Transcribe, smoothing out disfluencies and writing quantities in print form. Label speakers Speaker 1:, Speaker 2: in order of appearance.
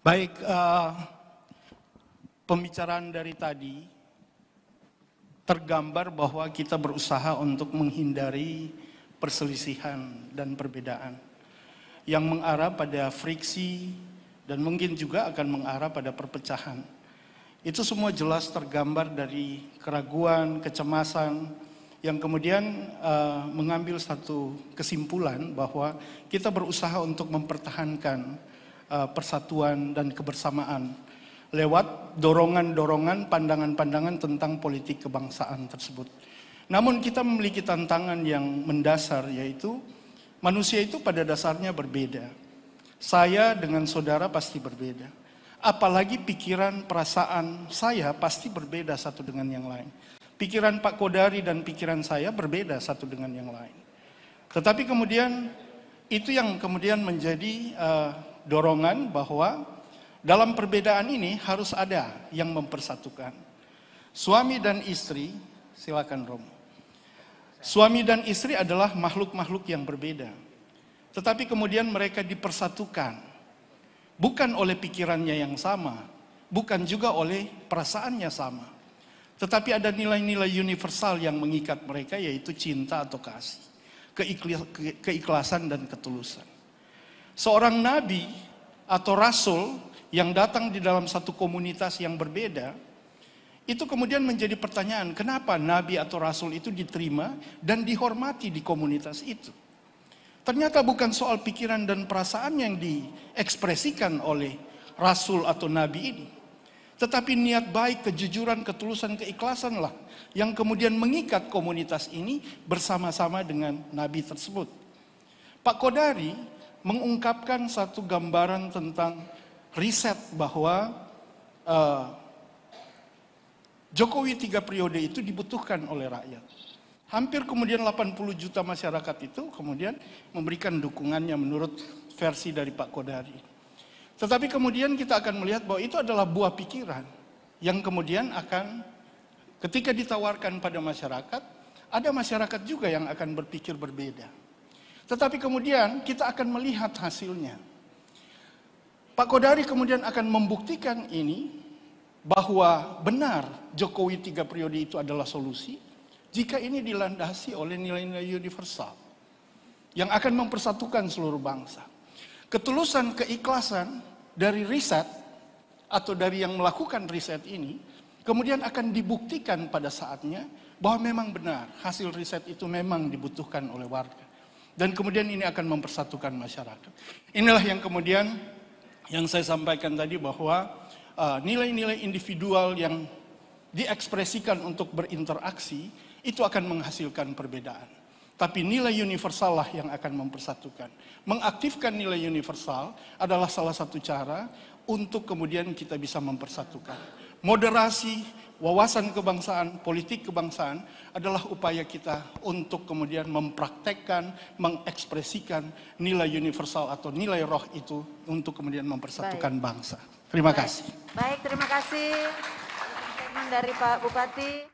Speaker 1: Baik, pembicaraan dari tadi tergambar bahwa kita berusaha untuk menghindari perselisihan dan perbedaan yang mengarah pada friksi dan mungkin juga akan mengarah pada perpecahan. Itu semua jelas tergambar dari keraguan, kecemasan yang kemudian mengambil satu kesimpulan bahwa kita berusaha untuk mempertahankan persatuan dan kebersamaan lewat dorongan-dorongan, pandangan-pandangan tentang politik kebangsaan tersebut. Namun kita memiliki tantangan yang mendasar, yaitu manusia itu pada dasarnya berbeda. Saya dengan saudara pasti berbeda. Apalagi pikiran, perasaan saya pasti berbeda satu dengan yang lain. Pikiran Pak Kodari dan pikiran saya berbeda satu dengan yang lain. Tetapi kemudian itu yang kemudian menjadi dorongan bahwa dalam perbedaan ini harus ada yang mempersatukan. Suami dan istri, silakan Romo. Suami dan istri adalah makhluk-makhluk yang berbeda. Tetapi kemudian mereka dipersatukan. Bukan oleh pikirannya yang sama, bukan juga oleh perasaannya sama. Tetapi ada nilai-nilai universal yang mengikat mereka, yaitu cinta atau kasih, keikhlasan dan ketulusan. Seorang nabi atau rasul yang datang di dalam satu komunitas yang berbeda, itu kemudian menjadi pertanyaan, kenapa nabi atau rasul itu diterima dan dihormati di komunitas itu? Ternyata bukan soal pikiran dan perasaan yang diekspresikan oleh rasul atau nabi ini, tetapi niat baik, kejujuran, ketulusan, keikhlasanlah yang kemudian mengikat komunitas ini bersama-sama dengan nabi tersebut. Pak Kodari mengungkapkan satu gambaran tentang riset bahwa Jokowi 3 periode itu dibutuhkan oleh rakyat. Hampir kemudian 80 juta masyarakat itu kemudian memberikan dukungannya menurut versi dari Pak Kodari. Tetapi kemudian kita akan melihat bahwa itu adalah buah pikiran yang kemudian akan ketika ditawarkan pada masyarakat, ada masyarakat juga yang akan berpikir berbeda. Tetapi kemudian kita akan melihat hasilnya. Pak Kodari kemudian akan membuktikan ini bahwa benar Jokowi 3 periode itu adalah solusi jika ini dilandasi oleh nilai-nilai universal yang akan mempersatukan seluruh bangsa. Ketulusan, keikhlasan dari riset atau dari yang melakukan riset ini kemudian akan dibuktikan pada saatnya bahwa memang benar hasil riset itu memang dibutuhkan oleh warga. Dan kemudian ini akan mempersatukan masyarakat. Inilah yang kemudian yang saya sampaikan tadi bahwa nilai-nilai individual yang diekspresikan untuk berinteraksi itu akan menghasilkan perbedaan. Tapi nilai universal lah yang akan mempersatukan. Mengaktifkan nilai universal adalah salah satu cara untuk kemudian kita bisa mempersatukan. Moderasi, wawasan kebangsaan, politik kebangsaan adalah upaya kita untuk kemudian mempraktekkan, mengekspresikan nilai universal atau nilai roh itu untuk kemudian mempersatukan bangsa. Terima kasih.
Speaker 2: Baik, terima kasih. Statement dari Pak Bupati.